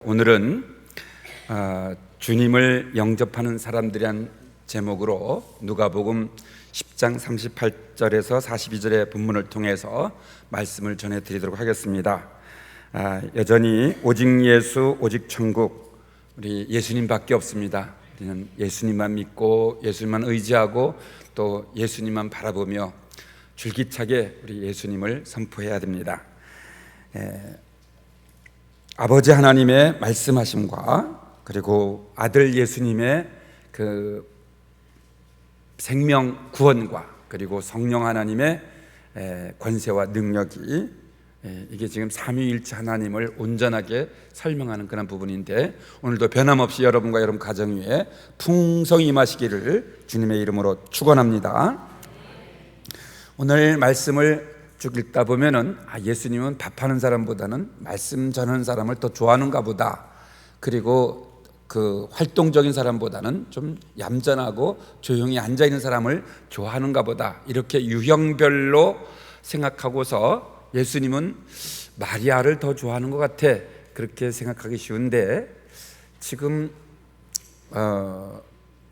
오늘은 주님을 영접하는 사람들이란 제목으로 누가복음 10장 38절에서 42절의 본문을 통해서 말씀을 전해드리도록 하겠습니다. 여전히 오직 예수, 오직 천국, 우리 예수님밖에 없습니다. 우리는 예수님만 믿고 예수님만 의지하고 또 예수님만 바라보며 줄기차게 우리 예수님을 선포해야 됩니다. 아버지 하나님의 말씀하심과 그리고 아들 예수님의 그 생명 구원과 그리고 성령 하나님의 권세와 능력이 이게 지금 삼위일체 하나님을 온전하게 설명하는 그런 부분인데, 오늘도 변함없이 여러분과 여러분 가정 위에 풍성히 임하시기를 주님의 이름으로 축원합니다. 오늘 말씀을 쭉 읽다 보면은 예수님은 밥하는 사람보다는 말씀 전하는 사람을 더 좋아하는가 보다, 그리고 그 활동적인 사람보다는 좀 얌전하고 조용히 앉아있는 사람을 좋아하는가 보다, 이렇게 유형별로 생각하고서 예수님은 마리아를 더 좋아하는 것 같아, 그렇게 생각하기 쉬운데, 지금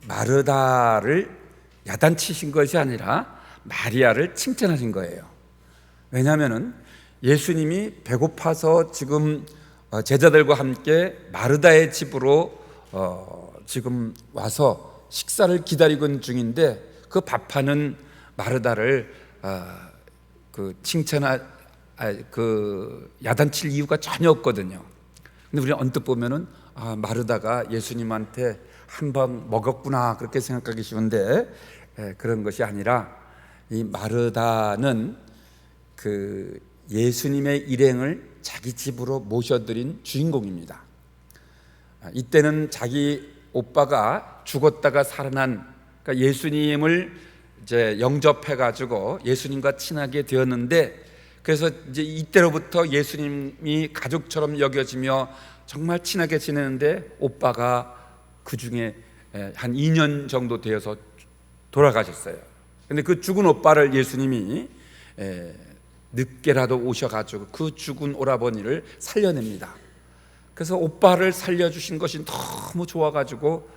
마르다를 야단치신 것이 아니라 마리아를 칭찬하신 거예요. 왜냐하면 예수님이 배고파서 지금 제자들과 함께 마르다의 집으로 지금 와서 식사를 기다리고 있는 중인데, 그 밥하는 마르다를 야단칠 이유가 전혀 없거든요. 근데 우리가 언뜻 보면은 마르다가 예수님한테 한 번 먹었구나, 그렇게 생각하기 쉬운데 그런 것이 아니라, 이 마르다는 그 예수님의 일행을 자기 집으로 모셔드린 주인공입니다. 이때는 자기 오빠가 죽었다가 살아난, 그러니까 예수님을 이제 영접해 가지고 예수님과 친하게 되었는데, 그래서 이제 이때로부터 예수님이 가족처럼 여겨지며 정말 친하게 지내는데, 오빠가 그 중에 한 2년 정도 되어서 돌아가셨어요. 근데 그 죽은 오빠를 예수님이 늦게라도 오셔가지고 그 죽은 오라버니를 살려냅니다. 그래서 오빠를 살려주신 것이 너무 좋아가지고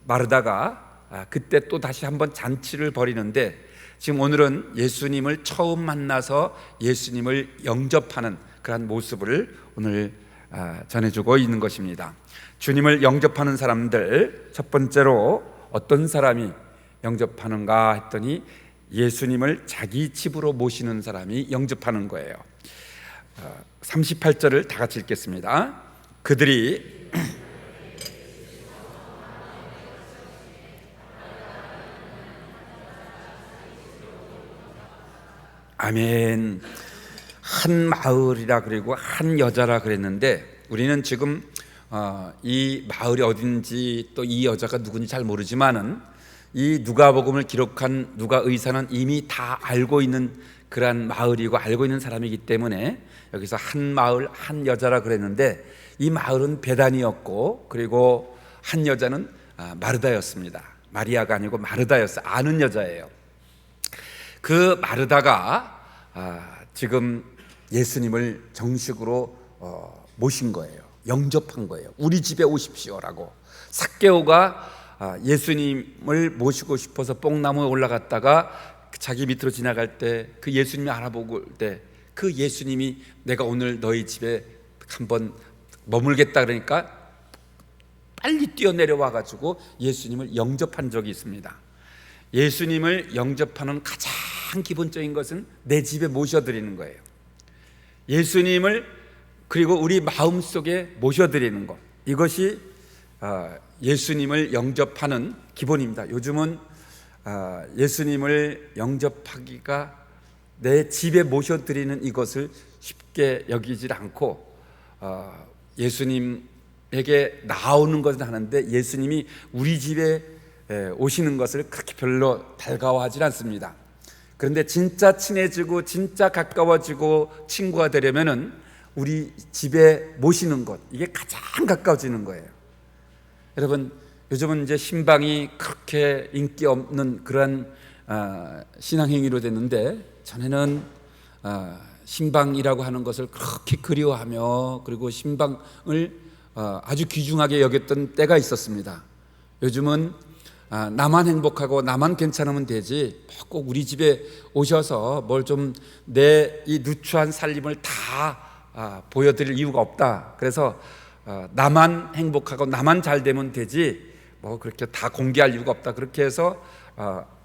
마르다가 그때 또 다시 한번 잔치를 벌이는데, 지금 오늘은 예수님을 처음 만나서 예수님을 영접하는 그런 모습을 오늘 전해주고 있는 것입니다. 주님을 영접하는 사람들, 첫 번째로 어떤 사람이 영접하는가 했더니 예수님을 자기 집으로 모시는 사람이 영접하는 거예요. 38절을 다 같이 읽겠습니다. 그들이 아멘. 한 마을이라 그리고 한 여자라 그랬는데, 우리는 지금 이 마을이 어딘지 또 이 여자가 누군지 잘 모르지만은, 이 누가복음을 기록한 누가 의사는 이미 다 알고 있는 그러한 마을이고 알고 있는 사람이기 때문에 여기서 한 마을 한 여자라 그랬는데, 이 마을은 베단이었고 그리고 한 여자는 마르다였습니다. 마리아가 아니고 마르다였어요. 아는 여자예요. 그 마르다가 지금 예수님을 정식으로 모신 거예요. 영접한 거예요. 우리 집에 오십시오라고. 삭개오가 예수님을 모시고 싶어서 뽕나무에 올라갔다가 자기 밑으로 지나갈 때 그 예수님이 알아보고 때 그 예수님이 내가 오늘 너희 집에 한번 머물겠다 그러니까 빨리 뛰어내려와 가지고 예수님을 영접한 적이 있습니다. 예수님을 영접하는 가장 기본적인 것은 내 집에 모셔드리는 거예요. 예수님을 그리고 우리 마음속에 모셔드리는 것, 이것이 예수님을 영접하는 기본입니다. 요즘은 예수님을 영접하기가, 내 집에 모셔드리는 이것을 쉽게 여기질 않고 예수님에게 나오는 것은 하는데, 예수님이 우리 집에 오시는 것을 그렇게 별로 달가워하지 않습니다. 그런데 진짜 친해지고 진짜 가까워지고 친구가 되려면은 우리 집에 모시는 것, 이게 가장 가까워지는 거예요. 여러분, 요즘은 이제 신방이 그렇게 인기 없는 그런 신앙행위로 됐는데, 전에는 신방이라고 하는 것을 그렇게 그리워하며 그리고 신방을 아주 귀중하게 여겼던 때가 있었습니다. 요즘은 나만 행복하고 나만 괜찮으면 되지 꼭 우리 집에 오셔서 뭘 좀 내 이 누추한 살림을 다 보여드릴 이유가 없다. 그래서 나만 행복하고 나만 잘 되면 되지 뭐 그렇게 다 공개할 이유가 없다. 그렇게 해서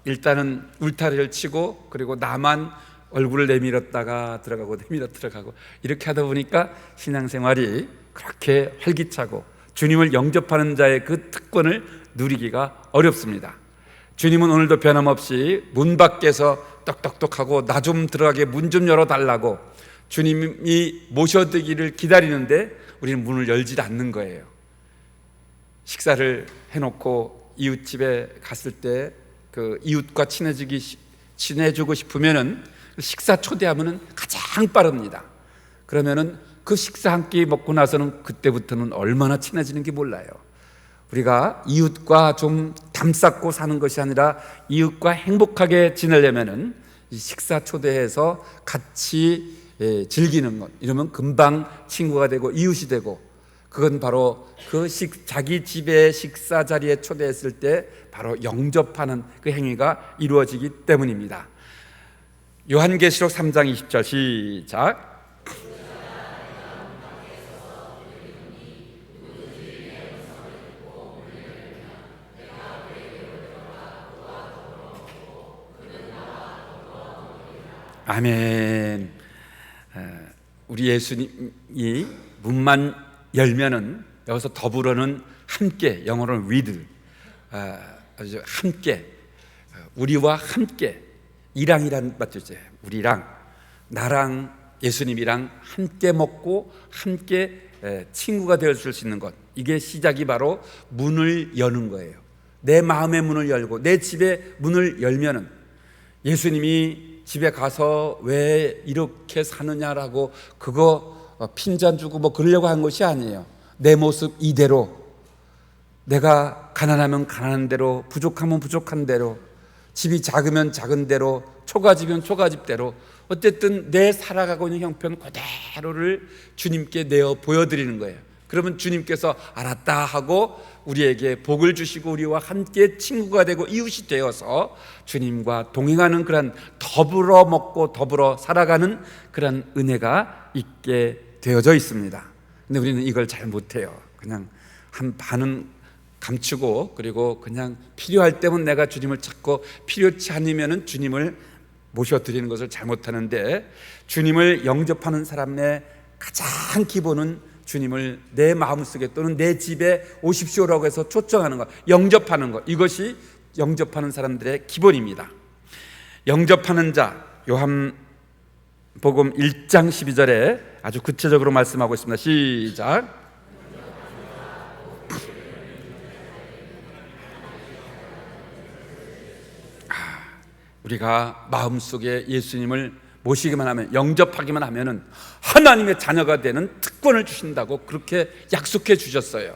일단은 울타리를 치고 그리고 나만 얼굴을 내밀었다가 들어가고 내밀어 들어가고 이렇게 하다 보니까 신앙생활이 그렇게 활기차고 주님을 영접하는 자의 그 특권을 누리기가 어렵습니다. 주님은 오늘도 변함없이 문 밖에서 똑똑똑하고 나 좀 들어가게 문 좀 열어달라고 주님이 모셔드기를 기다리는데 우리는 문을 열지 않는 거예요. 식사를 해놓고 이웃집에 갔을 때 그 이웃과 친해지고 싶으면은 식사 초대하면은 가장 빠릅니다. 그러면은 그 식사 한 끼 먹고 나서는 그때부터는 얼마나 친해지는 게 몰라요. 우리가 이웃과 좀 담쌓고 사는 것이 아니라 이웃과 행복하게 지내려면은 이 식사 초대해서 같이 즐기는 것, 이러면 금방 친구가 되고 이웃이 되고, 그건 바로 그 자기 집의 식사 자리에 초대했을 때 바로 영접하는 그 행위가 이루어지기 때문입니다. 요한계시록 3장 20절 시작. 아멘. 우리 예수님이 문만 열면은 여기서 더불어는 함께, 영어로는 with, 아주 함께, 우리와 함께, 이랑이란 맞죠? 우리랑 나랑 예수님이랑 함께 먹고 함께 친구가 되어줄 수 있는 것, 이게 시작이 바로 문을 여는 거예요. 내 마음의 문을 열고 내 집의 문을 열면은 예수님이 집에 가서 왜 이렇게 사느냐라고 그거 핀잔 주고 뭐 그러려고 한 것이 아니에요. 내 모습 이대로, 내가 가난하면 가난한 대로, 부족하면 부족한 대로, 집이 작으면 작은 대로, 초가집이면 초가집대로, 어쨌든 내 살아가고 있는 형편 그대로를 주님께 내어 보여드리는 거예요. 그러면 주님께서 알았다 하고 우리에게 복을 주시고 우리와 함께 친구가 되고 이웃이 되어서 주님과 동행하는 그런 더불어 먹고 더불어 살아가는 그런 은혜가 있게 되어져 있습니다. 근데 우리는 이걸 잘 못해요. 그냥 한 반은 감추고, 그리고 그냥 필요할 때면 내가 주님을 찾고 필요치 않으면 주님을 모셔드리는 것을 잘못하는데, 주님을 영접하는 사람의 가장 기본은 주님을 내 마음속에 또는 내 집에 오십시오라고 해서 초청하는 것, 영접하는 것, 이것이 영접하는 사람들의 기본입니다. 영접하는 자, 요한복음 1장 12절에 아주 구체적으로 말씀하고 있습니다. 시작. 우리가 마음속에 예수님을 모시기만 하면, 영접하기만 하면은 하나님의 자녀가 되는 특권을 주신다고 그렇게 약속해 주셨어요.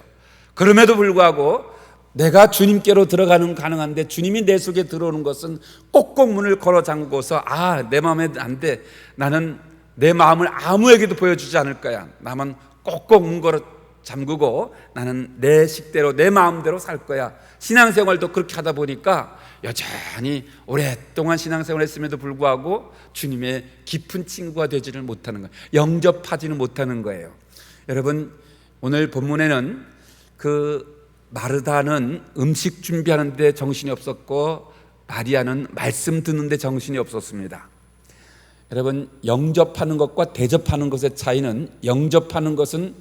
그럼에도 불구하고 내가 주님께로 들어가는 가능한데 주님이 내 속에 들어오는 것은 꼭꼭 문을 걸어 잠그고서 내 마음에 안 돼, 나는 내 마음을 아무에게도 보여주지 않을 거야, 나만 꼭꼭 문 걸어 잠그고 나는 내 식대로 내 마음대로 살 거야. 신앙생활도 그렇게 하다 보니까 여전히 오랫동안 신앙생활을 했음에도 불구하고 주님의 깊은 친구가 되지를 못하는 거예요. 영접하지는 못하는 거예요. 여러분, 오늘 본문에는 그 마르다는 음식 준비하는 데 정신이 없었고 마리아는 말씀 듣는 데 정신이 없었습니다. 여러분, 영접하는 것과 대접하는 것의 차이는, 영접하는 것은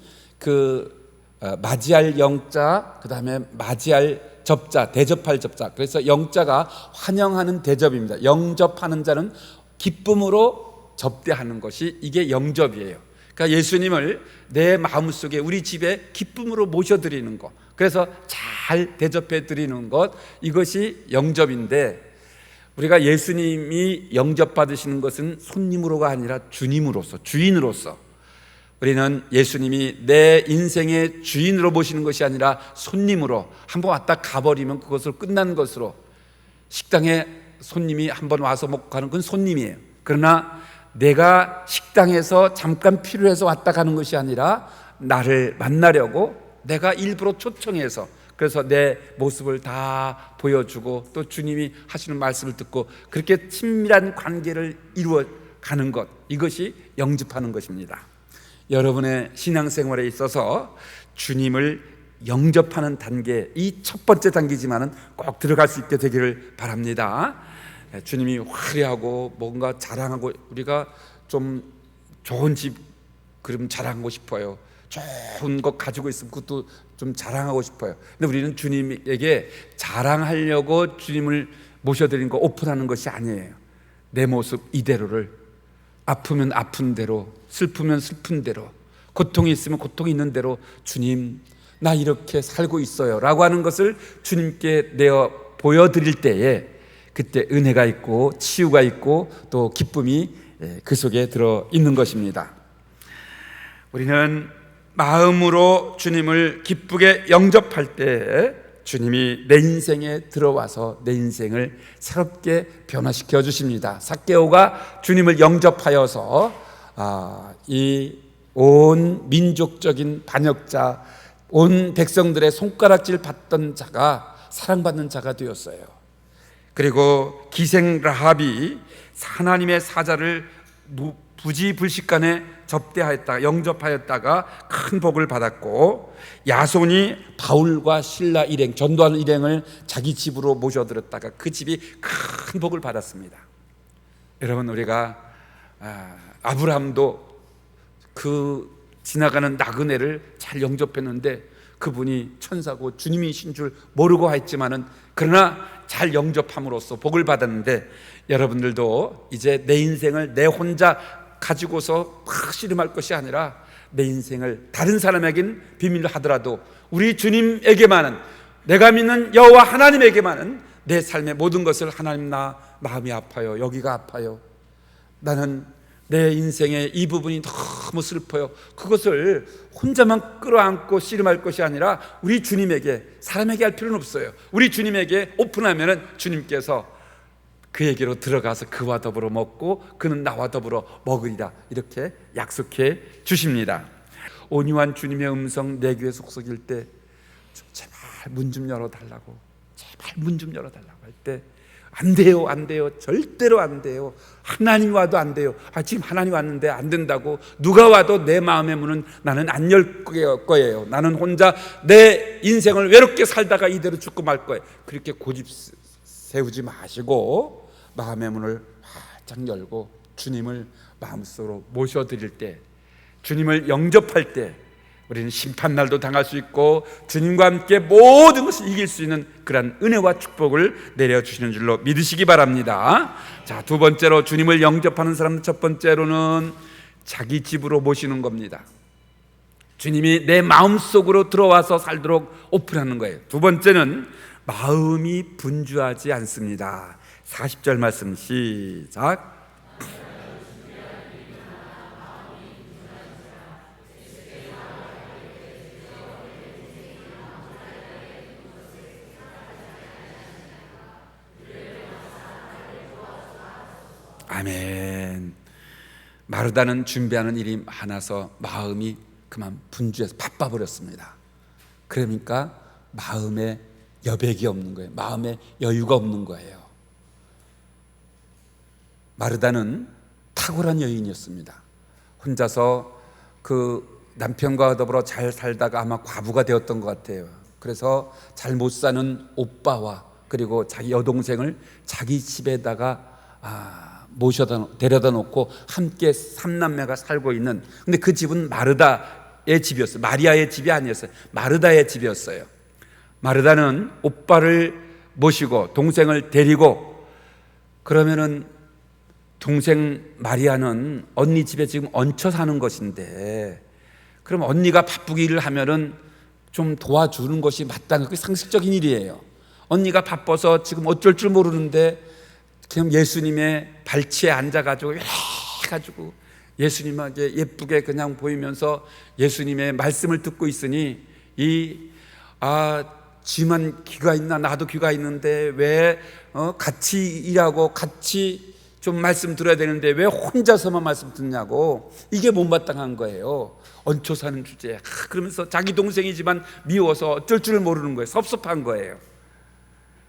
맞이할 영자, 그 다음에 맞이할 접자, 대접할 접자. 그래서 영자가 환영하는 대접입니다. 영접하는 자는 기쁨으로 접대하는 것이, 이게 영접이에요. 그러니까 예수님을 내 마음속에 우리 집에 기쁨으로 모셔드리는 것, 그래서 잘 대접해 드리는 것, 이것이 영접인데, 우리가 예수님이 영접받으시는 것은 손님으로가 아니라 주님으로서, 주인으로서, 우리는 예수님이 내 인생의 주인으로 모시는 것이 아니라 손님으로, 한번 왔다 가버리면 그것으로 끝난 것으로, 식당에 손님이 한번 와서 먹고 가는 건 손님이에요. 그러나 내가 식당에서 잠깐 필요해서 왔다 가는 것이 아니라 나를 만나려고 내가 일부러 초청해서, 그래서 내 모습을 다 보여주고 또 주님이 하시는 말씀을 듣고 그렇게 친밀한 관계를 이루어 가는 것, 이것이 영접하는 것입니다. 여러분의 신앙생활에 있어서 주님을 영접하는 단계, 이 첫 번째 단계지만은 꼭 들어갈 수 있게 되기를 바랍니다. 주님이 화려하고 뭔가 자랑하고, 우리가 좀 좋은 집 그럼 자랑하고 싶어요. 좋은 것 가지고 있으면 그것도 좀 자랑하고 싶어요. 근데 우리는 주님에게 자랑하려고 주님을 모셔드린 거 오픈하는 것이 아니에요. 내 모습 이대로를, 아프면 아픈 대로, 슬프면 슬픈 대로, 고통이 있으면 고통이 있는 대로, 주님 나 이렇게 살고 있어요 라고 하는 것을 주님께 내어 보여드릴 때에 그때 은혜가 있고 치유가 있고 또 기쁨이 그 속에 들어 있는 것입니다. 우리는 마음으로 주님을 기쁘게 영접할 때 주님이 내 인생에 들어와서 내 인생을 새롭게 변화시켜 주십니다. 삭개오가 주님을 영접하여서 이 온 민족적인 반역자, 온 백성들의 손가락질 받던 자가 사랑받는 자가 되었어요. 그리고 기생 라합이 하나님의 사자를 부지불식간에 접대하였다가 영접하였다가 큰 복을 받았고, 야손이 바울과 실라 일행, 전도하는 일행을 자기 집으로 모셔들었다가 그 집이 큰 복을 받았습니다. 여러분, 우리가 아브라함도 그 지나가는 나그네를 잘 영접했는데 그분이 천사고 주님이신 줄 모르고 했지만은 그러나 잘 영접함으로써 복을 받았는데, 여러분들도 이제 내 인생을 내 혼자 가지고서 막 씨름할 것이 아니라 내 인생을 다른 사람에겐 비밀로 하더라도 우리 주님에게만은, 내가 믿는 여호와 하나님에게만은 내 삶의 모든 것을, 하나님 나 마음이 아파요, 여기가 아파요, 나는 내 인생의 이 부분이 너무 슬퍼요, 그것을 혼자만 끌어안고 씨름할 것이 아니라 우리 주님에게, 사람에게 할 필요는 없어요. 우리 주님에게 오픈하면은 주님께서 그에게로 들어가서 그와 더불어 먹고 그는 나와 더불어 먹으리라, 이렇게 약속해 주십니다. 온유한 주님의 음성 내 귀에 속삭일 때 제발 문 좀 열어달라고, 제발 문 좀 열어달라고 할 때 안 돼요, 안 돼요, 절대로 안 돼요, 하나님 와도 안 돼요. 지금 하나님 왔는데 안 된다고, 누가 와도 내 마음의 문은 나는 안 열 거예요. 나는 혼자 내 인생을 외롭게 살다가 이대로 죽고 말 거예요. 그렇게 고집 세우지 마시고 마음의 문을 활짝 열고 주님을 마음속으로 모셔드릴 때, 주님을 영접할 때 우리는 심판날도 당할 수 있고 주님과 함께 모든 것을 이길 수 있는 그런 은혜와 축복을 내려주시는 줄로 믿으시기 바랍니다. 자, 두 번째로 주님을 영접하는 사람은, 첫 번째로는 자기 집으로 모시는 겁니다. 주님이 내 마음속으로 들어와서 살도록 오픈하는 거예요. 두 번째는 마음이 분주하지 않습니다. 40절 말씀 시작. 아멘. 마르다는 준비하는 일이 많아서 마음이 그만 분주해서 바빠버렸습니다. 그러니까 마음에 여백이 없는 거예요. 마음에 여유가 없는 거예요. 마르다는 탁월한 여인이었습니다. 혼자서 그 남편과 더불어 잘 살다가 아마 과부가 되었던 것 같아요. 그래서 잘 못 사는 오빠와 그리고 자기 여동생을 자기 집에다가 데려다 놓고 함께 삼남매가 살고 있는, 근데 그 집은 마르다의 집이었어요. 마리아의 집이 아니었어요. 마르다의 집이었어요. 마르다는 오빠를 모시고 동생을 데리고, 그러면은 동생 마리아는 언니 집에 지금 얹혀 사는 것인데, 그럼 언니가 바쁘게 일을 하면은 좀 도와주는 것이 마땅한, 그게 상식적인 일이에요. 언니가 바빠서 지금 어쩔 줄 모르는데 그냥 예수님의 발치에 앉아가지고 이렇게 해가지고 예수님에게 예쁘게 그냥 보이면서 예수님의 말씀을 듣고 있으니, 지만 귀가 있나, 나도 귀가 있는데 왜 같이 일하고 같이 좀 말씀 들어야 되는데 왜 혼자서만 말씀 듣냐고, 이게 못마땅한 거예요. 얹혀 사는 주제에 그러면서 자기 동생이지만 미워서 어쩔 줄 모르는 거예요. 섭섭한 거예요.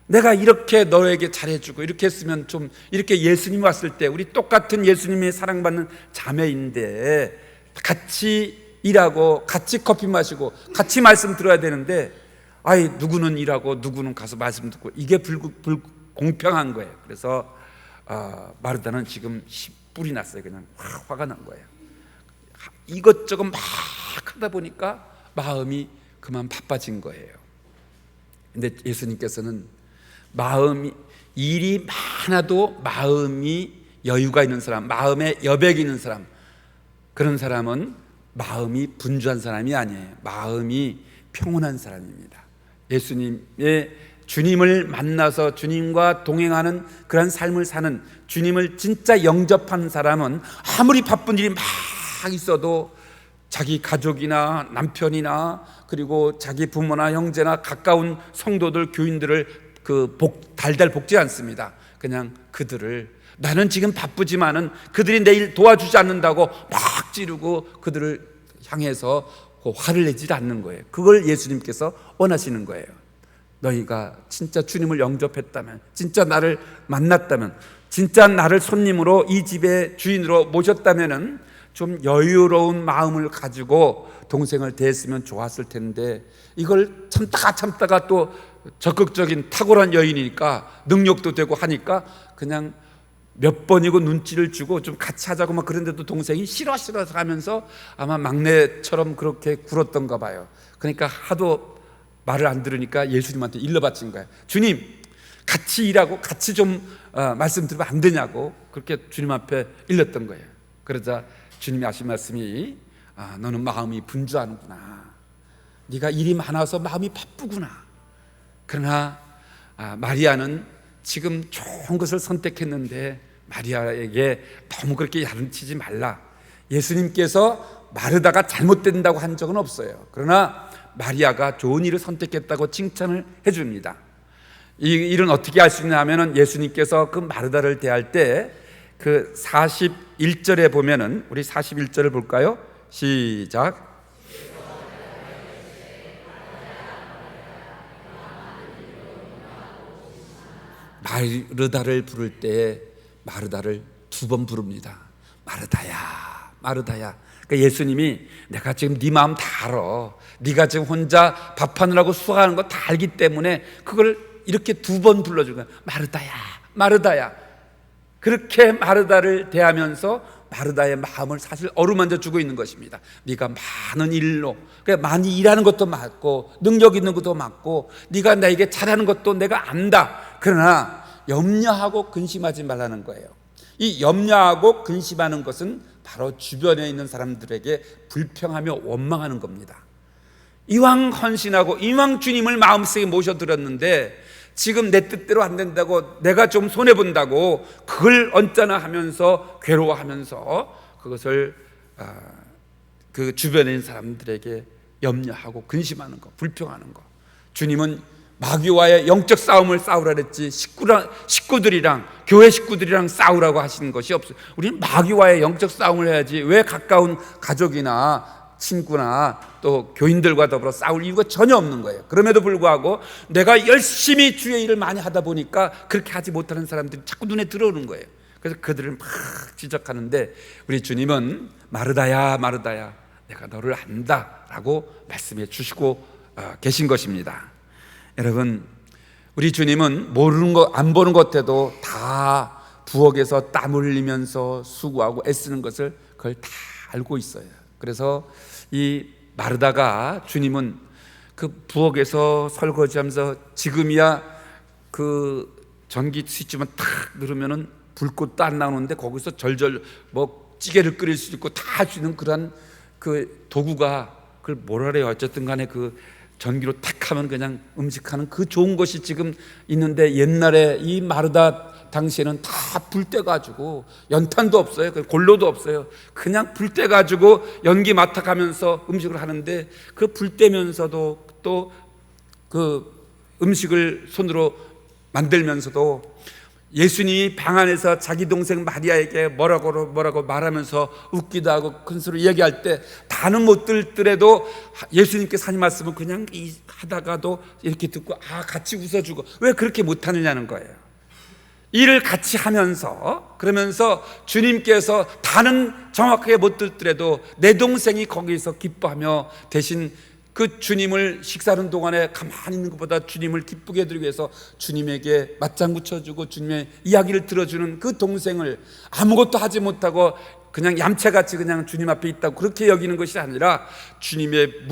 내가 이렇게 너에게 잘해주고 이렇게 했으면 좀, 이렇게 예수님 왔을 때 우리 똑같은 예수님의 사랑받는 자매인데 같이 일하고 같이 커피 마시고 같이 말씀 들어야 되는데, 아이 누구는 일하고 누구는 가서 말씀 듣고, 이게 불공평한 거예요. 그래서 마르다는 지금 뿔이 났어요. 그냥 화가 난 거예요. 이것저것 막 하다 보니까 마음이 그만 바빠진 거예요. 근데 예수님께서는 마음이, 일이 많아도 마음이 여유가 있는 사람, 마음에 여백이 있는 사람, 그런 사람은 마음이 분주한 사람이 아니에요. 마음이 평온한 사람입니다. 예수님의 주님을 만나서 주님과 동행하는 그런 삶을 사는, 주님을 진짜 영접한 사람은 아무리 바쁜 일이 막 있어도 자기 가족이나 남편이나 그리고 자기 부모나 형제나 가까운 성도들, 교인들을 달달 볶지 않습니다. 그냥 그들을, 나는 지금 바쁘지만은 그들이 내일 도와주지 않는다고 막 찌르고 그들을 향해서 화를 내지 않는 거예요. 그걸 예수님께서 원하시는 거예요. 너희가 진짜 주님을 영접했다면, 진짜 나를 만났다면, 진짜 나를 손님으로 이 집의 주인으로 모셨다면은 좀 여유로운 마음을 가지고 동생을 대했으면 좋았을 텐데, 이걸 참다가 또 적극적인 탁월한 여인이니까 능력도 되고 하니까 그냥 몇 번이고 눈치를 주고 좀 같이 하자고 막 그런데도 동생이 싫어서 하면서 아마 막내처럼 그렇게 굴었던가 봐요. 그러니까 하도 말을 안 들으니까 예수님한테 일러바친 거예요. 주님, 같이 일하고 같이 좀 말씀 들으면 안 되냐고 그렇게 주님 앞에 일렀던 거예요. 그러자 주님이 하신 말씀이, 너는 마음이 분주하는구나. 네가 일이 많아서 마음이 바쁘구나. 그러나 마리아는 지금 좋은 것을 선택했는데 마리아에게 너무 그렇게 야단치지 말라. 예수님께서 마르다가 잘못된다고 한 적은 없어요. 그러나 마리아가 좋은 일을 선택했다고 칭찬을 해줍니다. 이 일은 어떻게 알 수 있냐 하면은 예수님께서 그 마르다를 대할 때 그 41절에 보면은, 우리 41절을 볼까요? 시작. 마르다를 부를 때 마르다를 2번 부릅니다. 마르다야, 마르다야. 그러니까 예수님이 내가 지금 네 마음 다 알아. 네가 지금 혼자 밥하느라고 수고하는 거 다 알기 때문에 그걸 이렇게 2번 불러주는 거야. 마르다야, 마르다야. 그렇게 마르다를 대하면서 마르다의 마음을 사실 어루만져 주고 있는 것입니다. 네가 많은 일로, 그러니까 많이 일하는 것도 맞고 능력 있는 것도 맞고 네가 나에게 잘하는 것도 내가 안다. 그러나 염려하고 근심하지 말라는 거예요. 이 염려하고 근심하는 것은 바로 주변에 있는 사람들에게 불평하며 원망하는 겁니다. 이왕 헌신하고 이왕 주님을 마음속에 모셔들었는데 지금 내 뜻대로 안 된다고, 내가 좀 손해본다고 그걸 언짢아 하면서 괴로워하면서 그것을 그 주변에 있는 사람들에게 염려하고 근심하는 거, 불평하는 거. 주님은 마귀와의 영적 싸움을 싸우라 그랬지 식구들이랑, 교회 식구들이랑 싸우라고 하시는 것이 없어요. 우리는 마귀와의 영적 싸움을 해야지 왜 가까운 가족이나 친구나 또 교인들과 더불어 싸울 이유가 전혀 없는 거예요. 그럼에도 불구하고 내가 열심히 주의 일을 많이 하다 보니까 그렇게 하지 못하는 사람들이 자꾸 눈에 들어오는 거예요. 그래서 그들을 막 지적하는데 우리 주님은 마르다야, 마르다야, 내가 너를 안다 라고 말씀해 주시고 계신 것입니다. 여러분, 우리 주님은 모르는 것, 안 보는 것 해도 다 부엌에서 땀 흘리면서 수고하고 애쓰는 것을 그걸 다 알고 있어요. 그래서 이 마르다가, 주님은 그 부엌에서 설거지하면서 지금이야 그 전기 스위치만 탁 누르면은 불꽃도 안 나오는데 거기서 절절 뭐 찌개를 끓일 수 있고 다 할 수 있는 그런 그 도구가, 그걸 뭐라 그래요? 어쨌든 간에 그 전기로 탁 하면 그냥 음식하는 그 좋은 것이 지금 있는데, 옛날에 이 마르다 당시에는 다 불 떼가지고, 연탄도 없어요, 골로도 없어요, 그냥 불 떼가지고 연기 맡아가면서 음식을 하는데, 그 불 떼면서도 또 그 음식을 손으로 만들면서도 예수님이 방 안에서 자기 동생 마리아에게 뭐라고 말하면서 웃기도 하고 큰 소리 얘기할 때 다는 못 들더라도 예수님께서 하신 말씀은 그냥 하다가도 이렇게 듣고 같이 웃어주고, 왜 그렇게 못하느냐는 거예요. 일을 같이 하면서, 그러면서 주님께서 다는 정확하게 못 듣더라도 내 동생이 거기서 기뻐하며 대신 그 주님을 식사하는 동안에 가만히 있는 것보다 주님을 기쁘게 해드리기 위해서 주님에게 맞장구 쳐주고 주님의 이야기를 들어주는 그 동생을 아무것도 하지 못하고 그냥 얌체같이 그냥 주님 앞에 있다고 그렇게 여기는 것이 아니라 주님의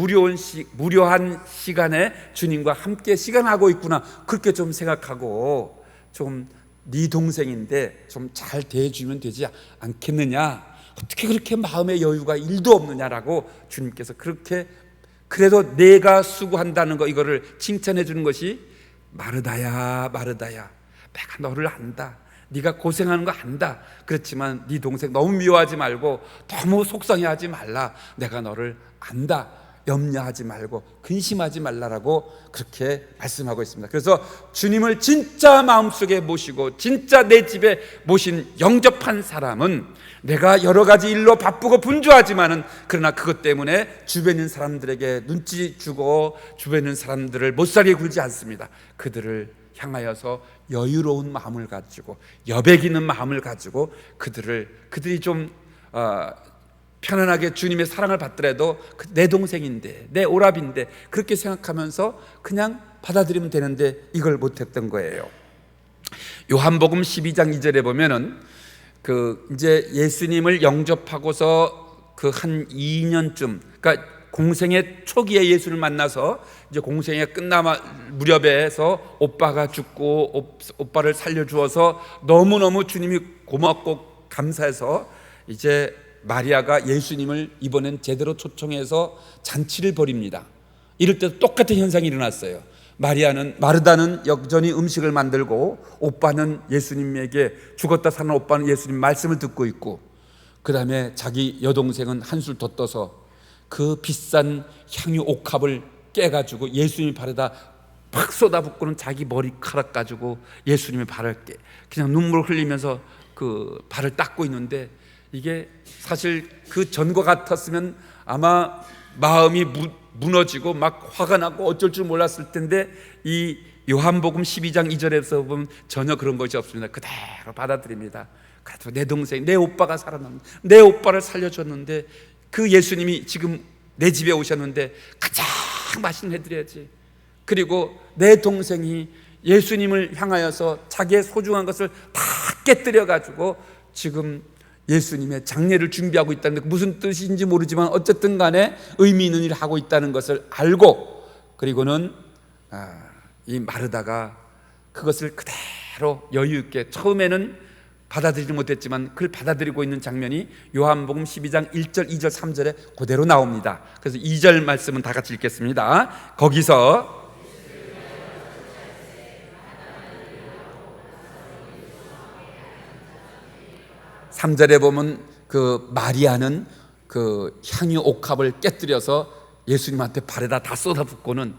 무료한 시간에 주님과 함께 시간하고 있구나, 그렇게 좀 생각하고 좀 네 동생인데 좀 잘 대해주면 되지 않겠느냐, 어떻게 그렇게 마음의 여유가 1도 없느냐라고 주님께서 그렇게, 그래도 내가 수고한다는 거, 이거를 칭찬해 주는 것이 마르다야 마르다야, 내가 너를 안다, 네가 고생하는 거 안다, 그렇지만 네 동생 너무 미워하지 말고 너무 속상해하지 말라, 내가 너를 안다, 염려하지 말고 근심하지 말라라고 그렇게 말씀하고 있습니다. 그래서 주님을 진짜 마음속에 모시고 진짜 내 집에 모신 영접한 사람은 내가 여러 가지 일로 바쁘고 분주하지만은 그러나 그것 때문에 주변 있는 사람들에게 눈치 주고 주변 있는 사람들을 못살게 굴지 않습니다. 그들을 향하여서 여유로운 마음을 가지고 여백 있는 마음을 가지고 그들이 좀 편안하게 주님의 사랑을 받더라도 내 동생인데 내 오랍인데 그렇게 생각하면서 그냥 받아들이면 되는데 이걸 못했던 거예요. 요한복음 12장 2절에 보면은 이제 예수님을 영접하고서 한 2년쯤, 그러니까 공생의 초기에 예수를 만나서 이제 공생의 무렵에서 오빠가 죽고 오빠를 살려주어서 너무너무 주님이 고맙고 감사해서 이제 마리아가 예수님을 이번엔 제대로 초청해서 잔치를 벌입니다. 이럴 때 똑같은 현상이 일어났어요. 마르다는 여전히 음식을 만들고 오빠는 예수님에게, 죽었다 살아난 오빠는 예수님 말씀을 듣고 있고, 그 다음에 자기 여동생은 한술 더 떠서 그 비싼 향유 옥합을 깨가지고 예수님이 발에다 팍 쏟아붓고는 자기 머리카락 가지고 예수님의 발을 그냥 눈물을 흘리면서 그 발을 닦고 있는데, 이게 사실 그 전과 같았으면 아마 마음이 무너지고 막 화가 나고 어쩔 줄 몰랐을 텐데, 이 요한복음 12장 2절에서 보면 전혀 그런 것이 없습니다. 그대로 받아들입니다. 그래도 내 동생, 내 오빠가 살아났는데, 내 오빠를 살려줬는데, 그 예수님이 지금 내 집에 오셨는데 가장 맛있는 해드려야지. 그리고 내 동생이 예수님을 향하여서 자기의 소중한 것을 다 깨뜨려가지고 지금 예수님의 장례를 준비하고 있다는 게 무슨 뜻인지 모르지만 어쨌든 간에 의미 있는 일을 하고 있다는 것을 알고, 그리고는 이 마르다가 그것을 그대로 여유 있게, 처음에는 받아들이지 못했지만 그걸 받아들이고 있는 장면이 요한복음 12장 1절, 2절, 3절에 그대로 나옵니다. 그래서 2절 말씀은 다 같이 읽겠습니다. 거기서 3절에 보면 그 마리아는 그 향유 옥합을 깨뜨려서 예수님한테 발에다 다 쏟아붓고는,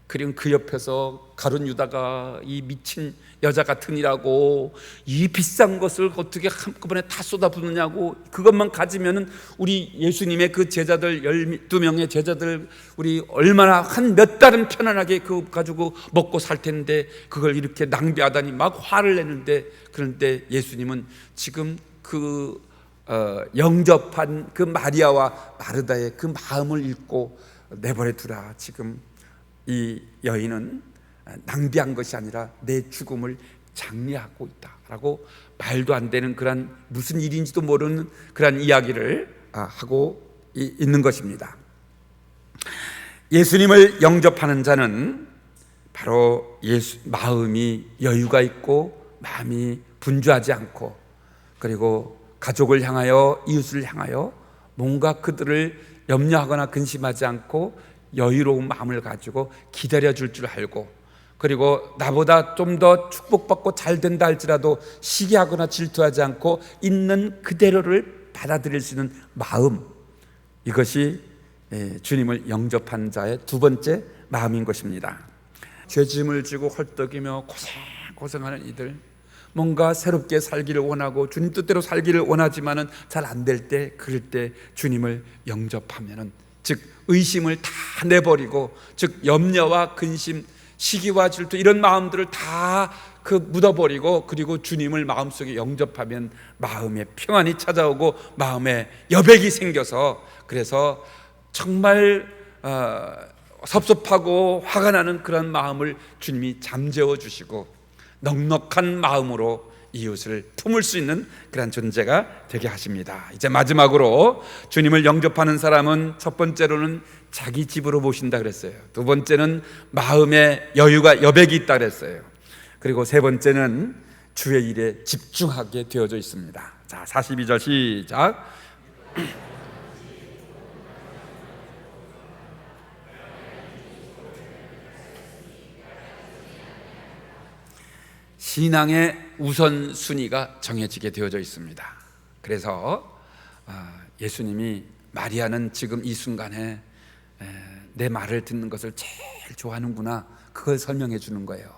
그리고 그 옆에서 가룟 유다가 이 미친 여자 같으니라고 이 비싼 것을 어떻게 한꺼번에 다 쏟아붓느냐고, 그것만 가지면은 우리 예수님의 그 제자들 12명의 제자들 우리 얼마나 한 몇 달은 편안하게 그거 가지고 먹고 살 텐데 그걸 이렇게 낭비하다니 막 화를 내는데, 그런데 예수님은 지금 영접한 그 마리아와 마르다의 그 마음을 읽고 내버려 두라, 지금 이 여인은 낭비한 것이 아니라 내 죽음을 장려하고 있다라고 말도 안 되는 그런 무슨 일인지도 모르는 그런 이야기를 하고 있는 것입니다. 예수님을 영접하는 자는 바로 마음이 여유가 있고 마음이 분주하지 않고, 그리고 가족을 향하여 이웃을 향하여 뭔가 그들을 염려하거나 근심하지 않고 여유로운 마음을 가지고 기다려줄 줄 알고, 그리고 나보다 좀 더 축복받고 잘 된다 할지라도 시기하거나 질투하지 않고 있는 그대로를 받아들일 수 있는 마음, 이것이 주님을 영접한 자의 두 번째 마음인 것입니다. 죄짐을 지고 헐떡이며 고생하는 이들, 뭔가 새롭게 살기를 원하고 주님 뜻대로 살기를 원하지만은 잘 안 될 때, 그럴 때 주님을 영접하면은, 즉 의심을 다 내버리고, 즉 염려와 근심, 시기와 질투 이런 마음들을 다 묻어버리고, 그리고 주님을 마음속에 영접하면 마음에 평안이 찾아오고 마음에 여백이 생겨서, 그래서 정말 섭섭하고 화가 나는 그런 마음을 주님이 잠재워 주시고 넉넉한 마음으로 이웃을 품을 수 있는 그런 존재가 되게 하십니다. 이제 마지막으로 주님을 영접하는 사람은 첫 번째로는 자기 집으로 모신다 그랬어요. 두 번째는 마음에 여유가 여백이 있다 그랬어요. 그리고 세 번째는 주의 일에 집중하게 되어져 있습니다. 자, 42절 시작. 신앙의 우선순위가 정해지게 되어져 있습니다. 그래서 예수님이 마리아는 지금 이 순간에 내 말을 듣는 것을 제일 좋아하는구나, 그걸 설명해 주는 거예요.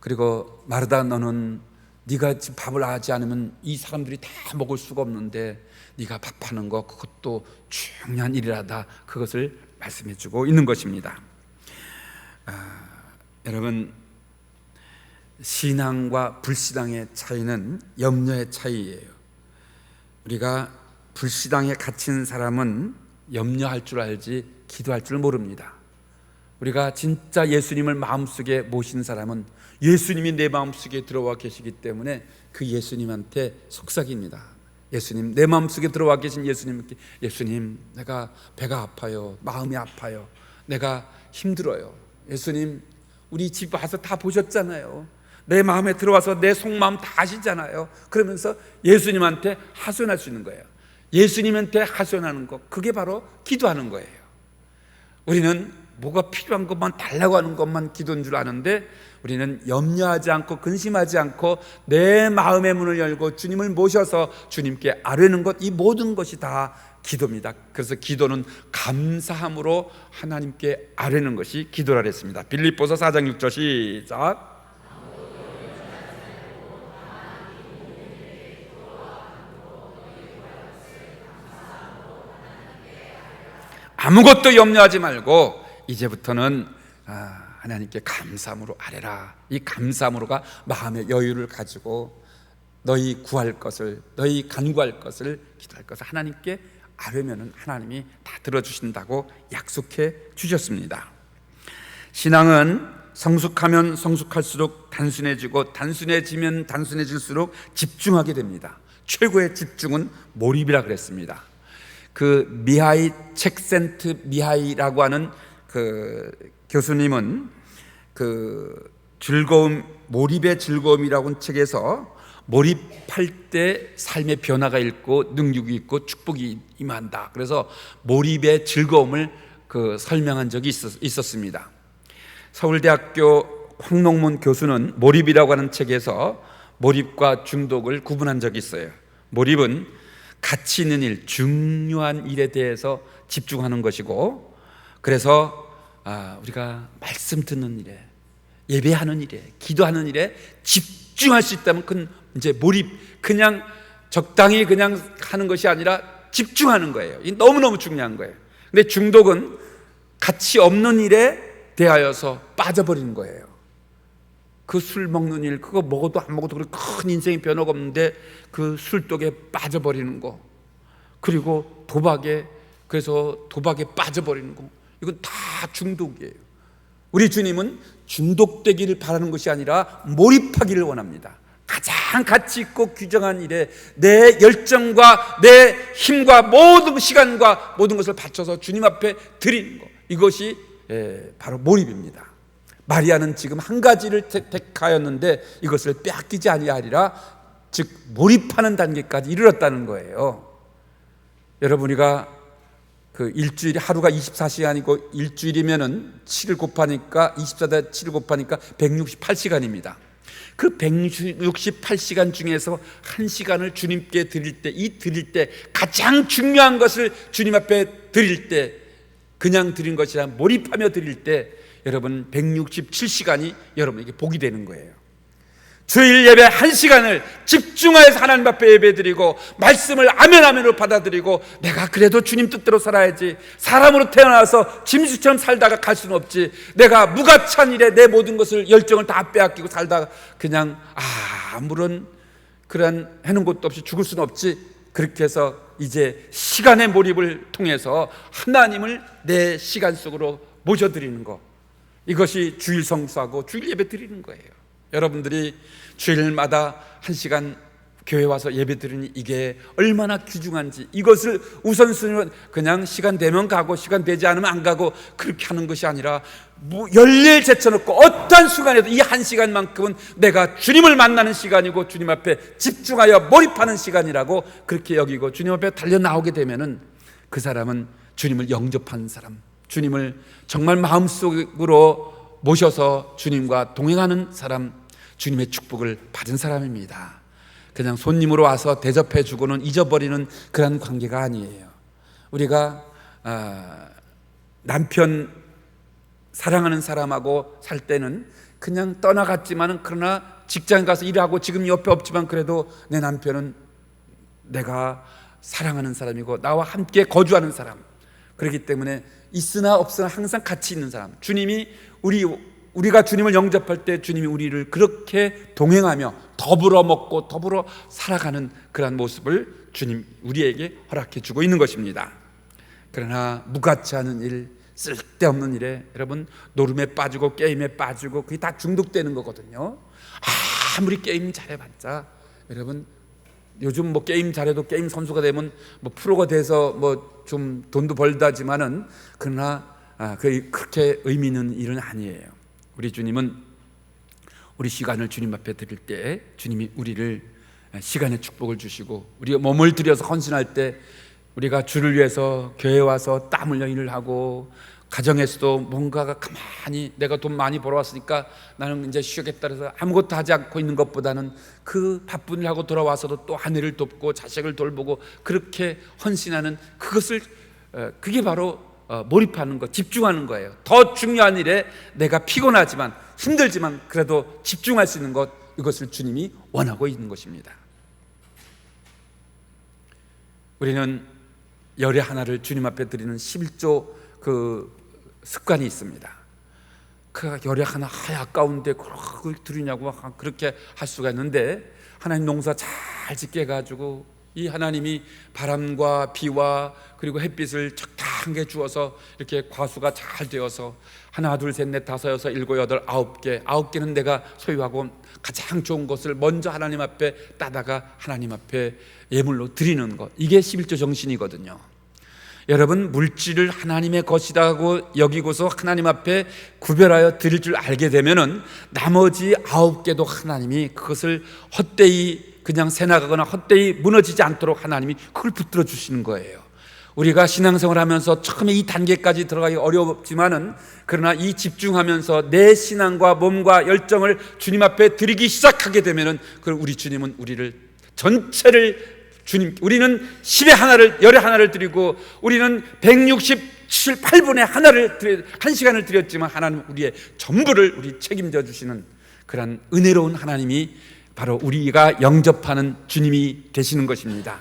그리고 마르다, 너는 네가 지금 밥을 하지 않으면 이 사람들이 다 먹을 수가 없는데 네가 밥하는 거, 그것도 중요한 일이라다, 그것을 말씀해 주고 있는 것입니다. 여러분, 신앙과 불신앙의 차이는 염려의 차이예요. 우리가 불신앙에 갇힌 사람은 염려할 줄 알지 기도할 줄 모릅니다. 우리가 진짜 예수님을 마음속에 모신 사람은 예수님이 내 마음속에 들어와 계시기 때문에 그 예수님한테 속삭입니다. 예수님, 내 마음속에 들어와 계신 예수님께, 예수님, 내가 배가 아파요, 마음이 아파요, 내가 힘들어요. 예수님, 우리 집 와서 다 보셨잖아요. 내 마음에 들어와서 내 속마음 다 아시잖아요. 그러면서 예수님한테 하소연할 수 있는 거예요. 예수님한테 하소연하는 것, 그게 바로 기도하는 거예요. 우리는 뭐가 필요한 것만 달라고 하는 것만 기도인 줄 아는데, 우리는 염려하지 않고 근심하지 않고 내 마음의 문을 열고 주님을 모셔서 주님께 아뢰는 것, 이 모든 것이 다 기도입니다. 그래서 기도는 감사함으로 하나님께 아뢰는 것이 기도라 했습니다. 빌립보서 4장 6절 시작. 아무것도 염려하지 말고 이제부터는 하나님께 감사함으로 아뢰라. 이 감사함으로가 마음의 여유를 가지고 너희 구할 것을, 너희 간구할 것을, 기도할 것을 하나님께 아뢰면은 하나님이 다 들어주신다고 약속해 주셨습니다. 신앙은 성숙하면 성숙할수록 단순해지고 단순해지면 단순해질수록 집중하게 됩니다. 최고의 집중은 몰입이라 그랬습니다. 그 미하이 첵센트 미하이라고 하는 그 교수님은 그 즐거움, 몰입의 즐거움이라고 하는 책에서 몰입할 때 삶의 변화가 있고 능력이 있고 축복이 임한다. 그래서 몰입의 즐거움을 설명한 적이 있었습니다. 서울대학교 황농문 교수는 몰입이라고 하는 책에서 몰입과 중독을 구분한 적이 있어요. 몰입은 가치 있는 일, 중요한 일에 대해서 집중하는 것이고, 그래서 우리가 말씀 듣는 일에, 예배하는 일에, 기도하는 일에 집중할 수 있다면 그건 이제 몰입, 그냥 적당히 그냥 하는 것이 아니라 집중하는 거예요. 이 너무너무 중요한 거예요. 근데 중독은 가치 없는 일에 대하여서 빠져버리는 거예요. 그 술 먹는 일, 그거 먹어도 안 먹어도 그렇게 큰 인생의 변화가 없는데 그 술독에 빠져버리는 거, 그리고 도박에 빠져버리는 거, 이건 다 중독이에요. 우리 주님은 중독되기를 바라는 것이 아니라 몰입하기를 원합니다. 가장 가치 있고 귀정한 일에 내 열정과 내 힘과 모든 시간과 모든 것을 바쳐서 주님 앞에 드리는 것, 이것이 바로 몰입입니다. 마리아는 지금 한 가지를 택하였는데 이것을 빼앗기지 아니하리라, 즉 몰입하는 단계까지 이르렀다는 거예요. 여러분, 우리가 그 일주일이 하루가 24시간이고 일주일이면은 7을 곱하니까 24대 7을 곱하니까 168시간입니다. 그 168시간 중에서 1시간을 주님께 드릴 때 가장 중요한 것을 주님 앞에 드릴 때, 그냥 드린 것이 아니라 몰입하며 드릴 때 여러분 167시간이 여러분에게 복이 되는 거예요. 주일 예배 1시간을 집중하여서 하나님 앞에 예배드리고 말씀을 아멘아멘으로 받아들이고 내가 그래도 주님 뜻대로 살아야지, 사람으로 태어나서 짐승처럼 살다가 갈 수는 없지, 내가 무가치한 일에 내 모든 것을 열정을 다 빼앗기고 살다가 그냥 아무런 그런 해놓은 것도 없이 죽을 수는 없지, 그렇게 해서 이제 시간의 몰입을 통해서 하나님을 내 시간 속으로 모셔드리는 것, 이것이 주일 성수하고 주일 예배 드리는 거예요. 여러분들이 주일마다 1시간 교회 와서 예배 드리니 이게 얼마나 귀중한지, 이것을 우선순위로 그냥 시간 되면 가고 시간 되지 않으면 안 가고 그렇게 하는 것이 아니라 열일 제쳐놓고 어떤 순간에도 이 1시간만큼은 내가 주님을 만나는 시간이고 주님 앞에 집중하여 몰입하는 시간이라고 그렇게 여기고 주님 앞에 달려나오게 되면은 그 사람은 주님을 영접한 사람, 주님을 정말 마음속으로 모셔서 주님과 동행하는 사람, 주님의 축복을 받은 사람입니다. 그냥 손님으로 와서 대접해 주고는 잊어버리는 그런 관계가 아니에요. 우리가 남편 사랑하는 사람하고 살 때는 그냥 떠나갔지만은 그러나 직장 가서 일하고 지금 옆에 없지만 그래도 내 남편은 내가 사랑하는 사람이고 나와 함께 거주하는 사람, 그렇기 때문에 있으나 없으나 항상 같이 있는 사람, 주님이 우리가 주님을 영접할 때 주님이 우리를 그렇게 동행하며 더불어 먹고 더불어 살아가는 그런 모습을 주님 우리에게 허락해 주고 있는 것입니다. 그러나 무가치 않은 일, 쓸데없는 일에 여러분 노름에 빠지고 게임에 빠지고 그게 다 중독되는 거거든요. 아무리 게임 잘해봤자 여러분 요즘 뭐 게임 잘해도 게임 선수가 되면 뭐 프로가 돼서 뭐 좀 돈도 벌다지만은 그러나 그렇게 의미 있는 일은 아니에요. 우리 주님은 우리 시간을 주님 앞에 드릴 때 주님이 우리를 시간의 축복을 주시고 우리가 몸을 들여서 헌신할 때 우리가 주를 위해서 교회에 와서 땀 흘려 일을 하고 가정에서도 뭔가가 가만히 내가 돈 많이 벌어왔으니까 나는 이제 쉬겠다 해서 아무것도 하지 않고 있는 것보다는 그 바쁜 일 하고 돌아와서도 또 아내를 돕고 자식을 돌보고 그렇게 헌신하는 그것을 그게 바로 몰입하는 것, 집중하는 거예요. 더 중요한 일에 내가 피곤하지만 힘들지만 그래도 집중할 수 있는 것, 이것을 주님이 원하고 있는 것입니다. 우리는 열의 하나를 주님 앞에 드리는 11조 그 습관이 있습니다. 그 열의 하나 아까운데 그걸 드리냐고 그렇게 할 수가 있는데, 하나님 농사 잘 짓게 해가지고 이 하나님이 바람과 비와 그리고 햇빛을 적당하게 주어서 이렇게 과수가 잘 되어서 하나 둘 셋 넷 다섯 여섯 일곱 여덟 아홉 개는 내가 소유하고 가장 좋은 것을 먼저 하나님 앞에 따다가 하나님 앞에 예물로 드리는 것, 이게 11조 정신이거든요. 여러분, 물질을 하나님의 것이라고 여기고서 하나님 앞에 구별하여 드릴 줄 알게 되면은 나머지 9개도 하나님이 그것을 헛되이 그냥 새나가거나 헛되이 무너지지 않도록 하나님이 그걸 붙들어 주시는 거예요. 우리가 신앙생활 하면서 처음에 이 단계까지 들어가기 어렵지만은 그러나 이 집중하면서 내 신앙과 몸과 열정을 주님 앞에 드리기 시작하게 되면은 그럼 우리 주님은 우리를 전체를 우리는 10의 하나를 열의 하나를 드리고 우리는 167, 8분의 하나를 1시간을 드렸지만 하나님은 우리의 전부를 우리 책임져 주시는 그런 은혜로운 하나님이 바로 우리가 영접하는 주님이 되시는 것입니다.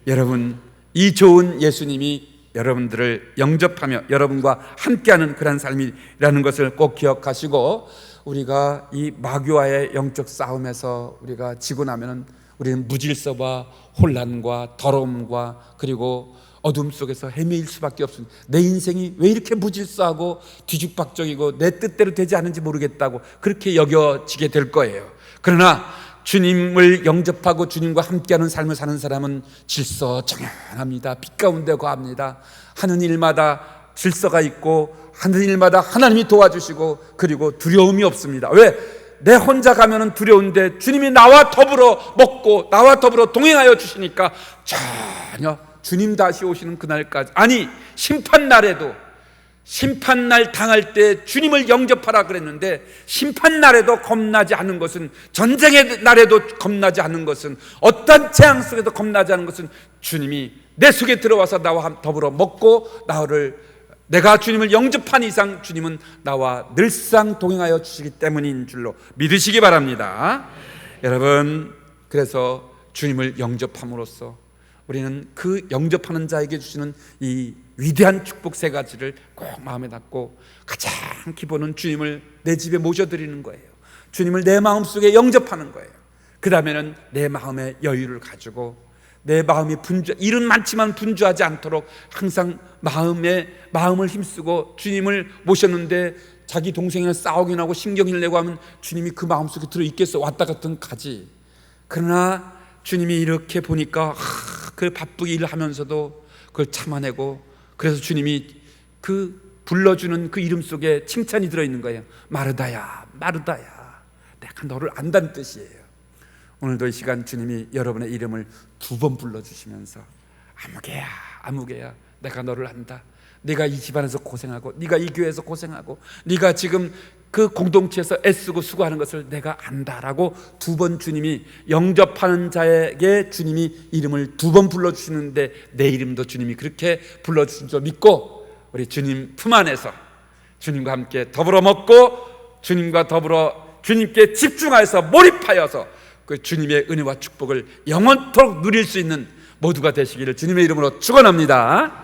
여러분, 이 좋은 예수님이 여러분들을 영접하며 여러분과 함께하는 그런 삶이라는 것을 꼭 기억하시고, 우리가 이 마귀와의 영적 싸움에서 우리가 지고 나면은 우리는 무질서와 혼란과 더러움과 그리고 어둠 속에서 헤매일 수밖에 없습니다. 내 인생이 왜 이렇게 무질서하고 뒤죽박죽이고 내 뜻대로 되지 않은지 모르겠다고 그렇게 여겨지게 될 거예요. 그러나 주님을 영접하고 주님과 함께하는 삶을 사는 사람은 질서정연합니다. 빛 가운데 거합니다. 하는 일마다 질서가 있고 하는 일마다 하나님이 도와주시고 그리고 두려움이 없습니다. 왜? 내 혼자 가면은 두려운데 주님이 나와 더불어 먹고 나와 더불어 동행하여 주시니까 전혀 주님 다시 오시는 그날까지, 아니 심판날에도, 심판날 당할 때 주님을 영접하라 그랬는데 심판날에도 겁나지 않는 것은, 전쟁의 날에도 겁나지 않는 것은, 어떤 재앙 속에도 겁나지 않는 것은 주님이 내 속에 들어와서 나와 더불어 먹고 나를 내가 주님을 영접한 이상 주님은 나와 늘상 동행하여 주시기 때문인 줄로 믿으시기 바랍니다. 여러분, 그래서 주님을 영접함으로써 우리는 그 영접하는 자에게 주시는 이 위대한 축복 세 가지를 꼭 마음에 담고, 가장 기본은 주님을 내 집에 모셔드리는 거예요. 주님을 내 마음속에 영접하는 거예요. 그 다음에는 내 마음의 여유를 가지고 내 마음이 일은 많지만 분주하지 않도록 항상 마음을 힘쓰고, 주님을 모셨는데 자기 동생이랑 싸우긴 하고 신경을 내고 하면 주님이 그 마음속에 들어있겠어? 왔다 갔다 가지. 그러나 주님이 이렇게 보니까 그 바쁘게 일을 하면서도 그걸 참아내고, 그래서 주님이 그 불러주는 그 이름 속에 칭찬이 들어있는 거예요. 마르다야, 마르다야, 내가 너를 안다는 뜻이에요. 오늘도 이 시간 주님이 여러분의 이름을 2번 불러주시면서, 아무개야, 아무개야, 내가 너를 안다. 네가 이 집안에서 고생하고, 네가 이 교회에서 고생하고, 네가 지금 그 공동체에서 애쓰고 수고하는 것을 내가 안다라고 2번 주님이, 영접하는 자에게 주님이 이름을 2번 불러주시는데, 내 이름도 주님이 그렇게 불러주신 줄 믿고, 우리 주님 품 안에서 주님과 함께 더불어 먹고, 주님과 더불어 주님께 집중하여서 몰입하여서 그 주님의 은혜와 축복을 영원토록 누릴 수 있는 모두가 되시기를 주님의 이름으로 축원합니다.